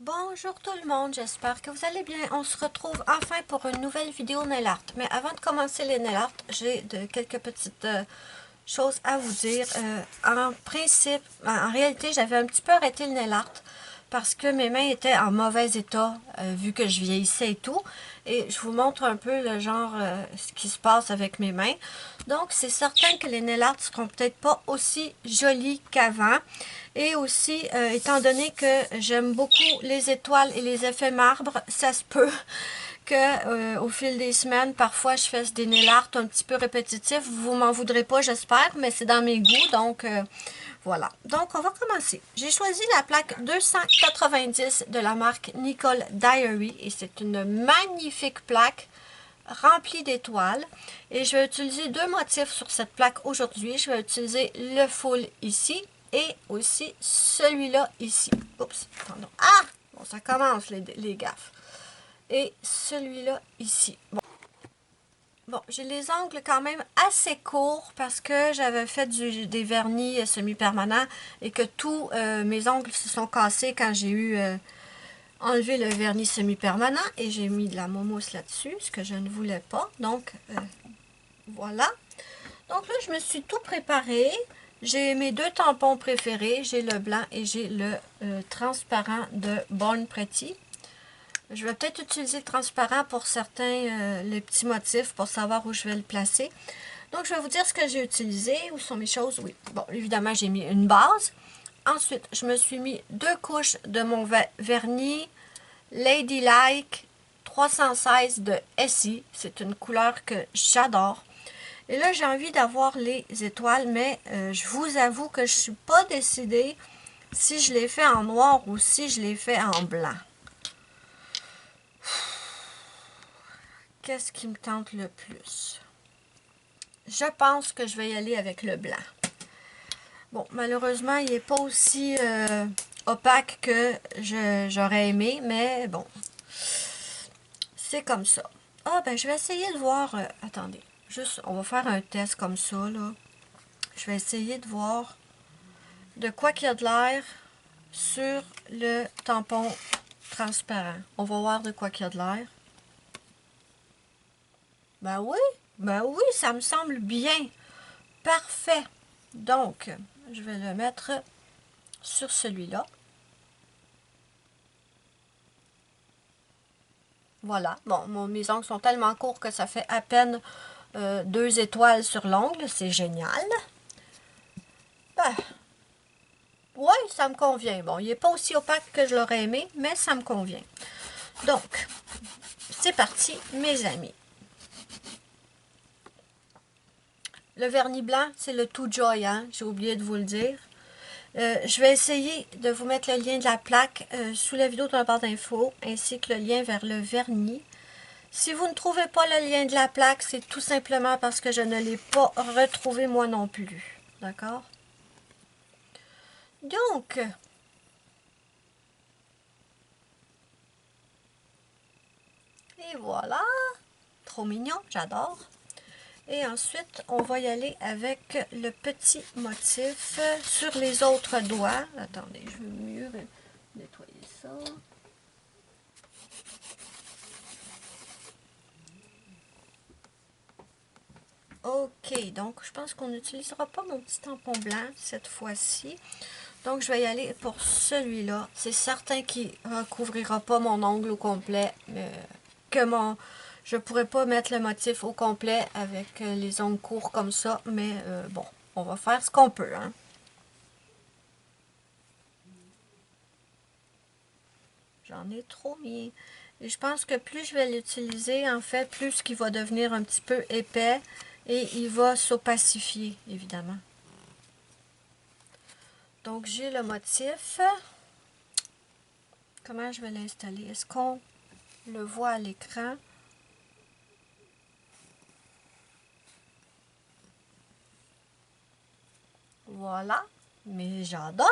Bonjour tout le monde, j'espère que vous allez bien. On se retrouve enfin pour une nouvelle vidéo nail art. Mais avant de commencer les nail art, j'ai quelques petites choses à vous dire. En principe, en réalité, j'avais un petit peu arrêté le nail art parce que mes mains étaient en mauvais état vu que je vieillissais et tout. Et je vous montre un peu le genre, ce qui se passe avec mes mains. Donc, c'est certain que les nail art seront peut-être pas aussi jolis qu'avant. Et aussi, étant donné que j'aime beaucoup les étoiles et les effets marbre, ça se peut que au fil des semaines, parfois je fasse des nail art un petit peu répétitifs. Vous m'en voudrez pas, j'espère, mais c'est dans mes goûts, donc voilà. Donc, on va commencer. J'ai choisi la plaque 290 de la marque Nicole Diary et c'est une magnifique plaque remplie d'étoiles. Et je vais utiliser deux motifs sur cette plaque aujourd'hui. Je vais utiliser le full ici et aussi celui-là ici. Oups, pardon. Ah! Bon, ça commence les gaffes. Et celui-là ici. Bon, j'ai les ongles quand même assez courts parce que j'avais fait des vernis semi-permanents et que tous mes ongles se sont cassés quand j'ai eu enlevé le vernis semi-permanent et j'ai mis de la mousse là-dessus, ce que je ne voulais pas. Donc, voilà. Donc là, je me suis tout préparé. J'ai mes deux tampons préférés. J'ai le blanc et j'ai le transparent de Born Pretty. Je vais peut-être utiliser le transparent pour certains, les petits motifs, pour savoir où je vais le placer. Donc, je vais vous dire ce que j'ai utilisé. Où sont mes choses? Oui. Bon, évidemment, j'ai mis une base. Ensuite, je me suis mis deux couches de mon vernis Ladylike 316 de Essie. C'est une couleur que j'adore. Et là, j'ai envie d'avoir les étoiles, mais je vous avoue que je ne suis pas décidée si je les fais en noir ou si je les fais en blanc. Qu'est-ce qui me tente le plus? Je pense que je vais y aller avec le blanc. Bon, malheureusement, il n'est pas aussi opaque que j'aurais aimé, mais bon, c'est comme ça. Ah, ben, je vais essayer de voir... attendez, juste, on va faire un test comme ça, là. Je vais essayer de voir de quoi qu'il y a de l'air sur le tampon transparent. On va voir de quoi qu'il y a de l'air. Ben oui, ça me semble bien. Parfait. Donc, je vais le mettre sur celui-là. Voilà. Bon, mes ongles sont tellement courts que ça fait à peine 2 étoiles sur l'ongle. C'est génial. Ben, ouais, ça me convient. Bon, il n'est pas aussi opaque que je l'aurais aimé, mais ça me convient. Donc, c'est parti, mes amis. Le vernis blanc, c'est le Too Joy, hein? J'ai oublié de vous le dire. Je vais essayer de vous mettre le lien de la plaque sous la vidéo dans la barre d'infos, ainsi que le lien vers le vernis. Si vous ne trouvez pas le lien de la plaque, c'est tout simplement parce que je ne l'ai pas retrouvé moi non plus. D'accord? Donc, et voilà. Trop mignon, j'adore. Et ensuite, on va y aller avec le petit motif sur les autres doigts. Attendez, je veux mieux nettoyer ça. Ok, donc je pense qu'on n'utilisera pas mon petit tampon blanc cette fois-ci. Donc je vais y aller pour celui-là. C'est certain qu'il ne recouvrira pas mon ongle au complet. Je ne pourrais pas mettre le motif au complet avec les ongles courts comme ça. Mais bon, on va faire ce qu'on peut, hein. J'en ai trop mis. Et je pense que plus je vais l'utiliser, en fait, plus il va devenir un petit peu épais et il va s'opacifier, évidemment. Donc, j'ai le motif. Comment je vais l'installer? Est-ce qu'on le voit à l'écran? Voilà. Mais j'adore!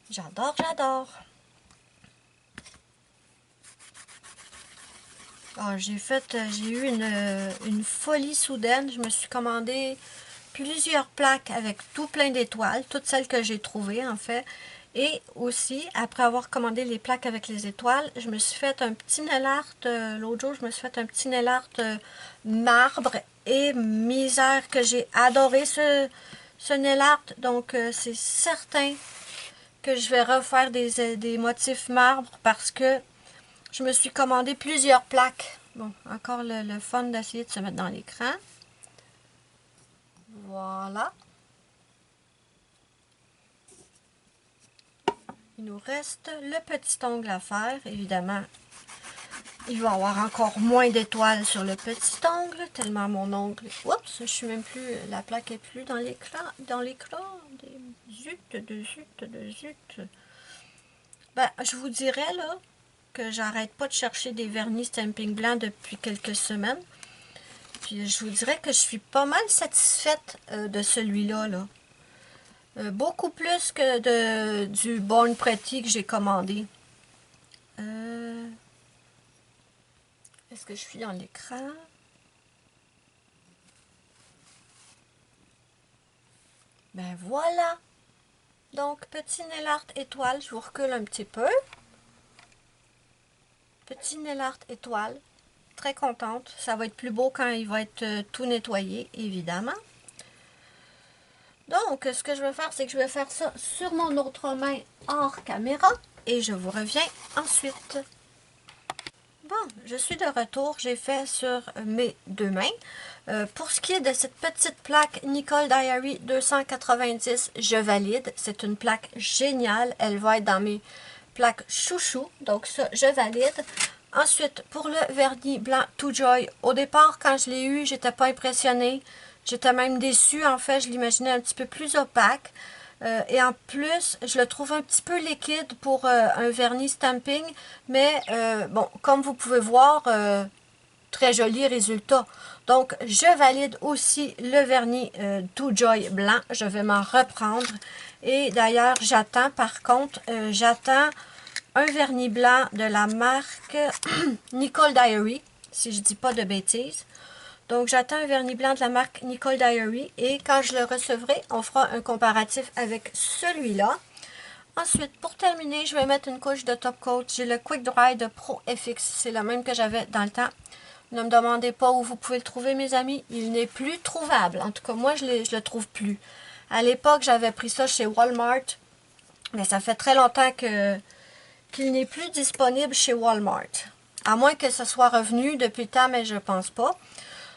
J'adore, j'adore! Ah, j'ai eu une folie soudaine. Je me suis commandé plusieurs plaques avec tout plein d'étoiles, toutes celles que j'ai trouvées en fait. Et aussi, après avoir commandé les plaques avec les étoiles, je me suis fait un petit nail art, l'autre jour, je me suis fait un petit nail art marbre et misère que j'ai adoré ce nail art. Donc, c'est certain que je vais refaire des motifs marbre parce que je me suis commandé plusieurs plaques. Bon, encore le fun d'essayer de se mettre dans l'écran. Voilà. Il nous reste le petit ongle à faire. Évidemment, il va y avoir encore moins d'étoiles sur le petit ongle, tellement mon ongle... Oups, je suis même plus... La plaque est plus dans l'écran. Zut, de zut, de zut. Ben, je vous dirais, là, que j'arrête pas de chercher des vernis stamping blanc depuis quelques semaines. Puis je vous dirais que je suis pas mal satisfaite de celui-là, là. Beaucoup plus que du Born Pretty que j'ai commandé. Est-ce que je suis dans l'écran? Ben voilà! Donc, petit nail art étoile, je vous recule un petit peu. Petit nail art étoile, très contente. Ça va être plus beau quand il va être tout nettoyé, évidemment. Donc, ce que je vais faire, c'est que je vais faire ça sur mon autre main hors caméra et je vous reviens ensuite. Bon, je suis de retour. J'ai fait sur mes deux mains. Pour ce qui est de cette petite plaque Nicole Diary 290, je valide. C'est une plaque géniale. Elle va être dans mes plaques chouchou. Donc ça, je valide. Ensuite, pour le vernis blanc Too Joy, au départ, quand je l'ai eu, j'étais pas impressionnée. J'étais même déçue. En fait, je l'imaginais un petit peu plus opaque. Et en plus, je le trouve un petit peu liquide pour un vernis stamping. Mais bon, comme vous pouvez voir, très joli résultat. Donc, je valide aussi le vernis Too Joy blanc. Je vais m'en reprendre. Et d'ailleurs, j'attends, par contre, j'attends un vernis blanc de la marque Nicole Diary, si je dis pas de bêtises. Donc, j'attends un vernis blanc de la marque Nicole Diary et quand je le recevrai, on fera un comparatif avec celui-là. Ensuite, pour terminer, je vais mettre une couche de top coat. J'ai le Quick Dry de Pro FX. C'est le même que j'avais dans le temps. Ne me demandez pas où vous pouvez le trouver, mes amis. Il n'est plus trouvable. En tout cas, moi, je le trouve plus. À l'époque, j'avais pris ça chez Walmart. Mais ça fait très longtemps qu'il n'est plus disponible chez Walmart. À moins que ce soit revenu depuis le temps, mais je ne pense pas.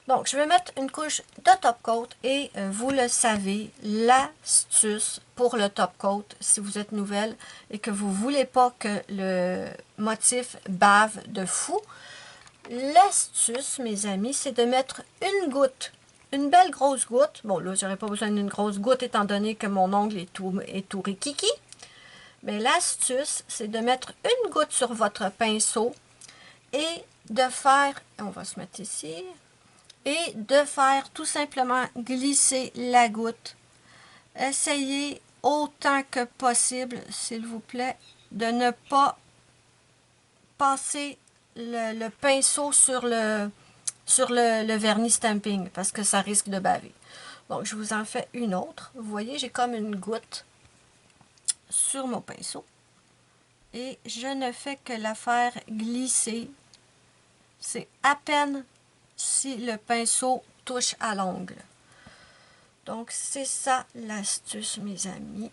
Donc, je vais mettre une couche de top coat et vous le savez, l'astuce pour le top coat, si vous êtes nouvelle et que vous ne voulez pas que le motif bave de fou, l'astuce, mes amis, c'est de mettre une goutte, une belle grosse goutte. Bon, là, j'aurais pas besoin d'une grosse goutte étant donné que mon ongle est tout rikiki. Mais l'astuce, c'est de mettre une goutte sur votre pinceau et de faire, on va se mettre ici, et de faire tout simplement glisser la goutte. Essayez autant que possible, s'il vous plaît, de ne pas passer le pinceau sur le vernis stamping parce que ça risque de baver. Donc, je vous en fais une autre. Vous voyez, j'ai comme une goutte sur mon pinceau et je ne fais que la faire glisser. C'est à peine si le pinceau touche à l'ongle. Donc, c'est ça l'astuce, mes amis.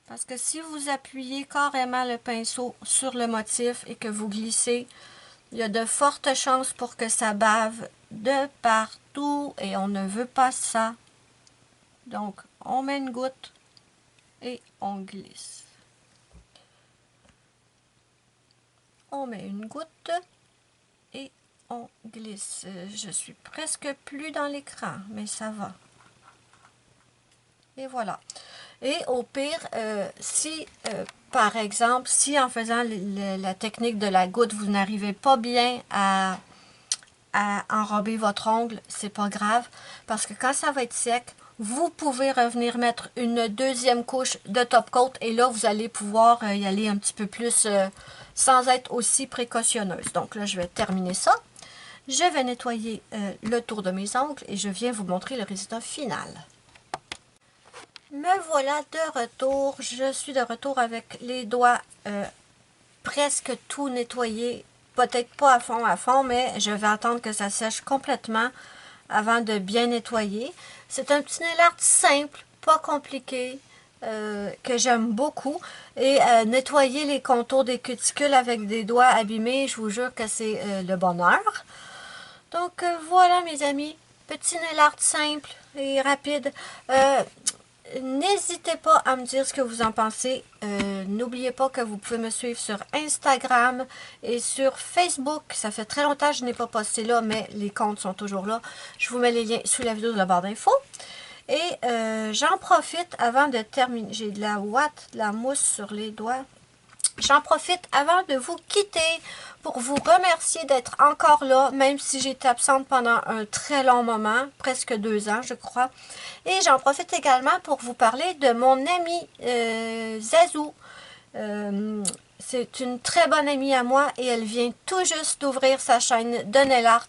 Parce que si vous appuyez carrément le pinceau sur le motif et que vous glissez, il y a de fortes chances pour que ça bave de partout et on ne veut pas ça. Donc, on met une goutte et on glisse. On met une goutte et on glisse. Je suis presque plus dans l'écran, mais ça va. Et voilà. Et au pire, si, par exemple, si en faisant la technique de la goutte, vous n'arrivez pas bien à enrober votre ongle, c'est pas grave. Parce que quand ça va être sec, vous pouvez revenir mettre une deuxième couche de top coat. Et là, vous allez pouvoir y aller un petit peu plus sans être aussi précautionneuse. Donc là, je vais terminer ça. Je vais nettoyer le tour de mes ongles et je viens vous montrer le résultat final. Me voilà de retour. Je suis de retour avec les doigts presque tout nettoyés. Peut-être pas à fond, mais je vais attendre que ça sèche complètement avant de bien nettoyer. C'est un petit nail art simple, pas compliqué, que j'aime beaucoup. Et nettoyer les contours des cuticules avec des doigts abîmés, je vous jure que c'est le bonheur. Donc voilà mes amis, petit nail art simple et rapide. N'hésitez pas à me dire ce que vous en pensez. N'oubliez pas que vous pouvez me suivre sur Instagram et sur Facebook. Ça fait très longtemps que je n'ai pas posté là, mais les comptes sont toujours là. Je vous mets les liens sous la vidéo de la barre d'infos. Et j'en profite avant de terminer. J'ai de la mousse sur les doigts. J'en profite avant de vous quitter pour vous remercier d'être encore là, même si j'étais absente pendant un très long moment, presque 2 ans je crois. Et j'en profite également pour vous parler de mon amie Zazou. C'est une très bonne amie à moi et elle vient tout juste d'ouvrir sa chaîne de nail art.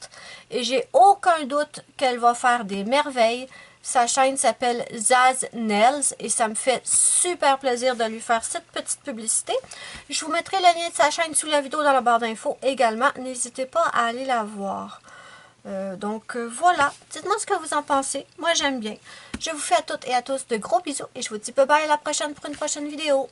Et j'ai aucun doute qu'elle va faire des merveilles. Sa chaîne s'appelle Zaz Nails et ça me fait super plaisir de lui faire cette petite publicité. Je vous mettrai le lien de sa chaîne sous la vidéo dans la barre d'infos également. N'hésitez pas à aller la voir. Voilà, dites-moi ce que vous en pensez. Moi j'aime bien. Je vous fais à toutes et à tous de gros bisous et je vous dis bye bye à la prochaine pour une prochaine vidéo.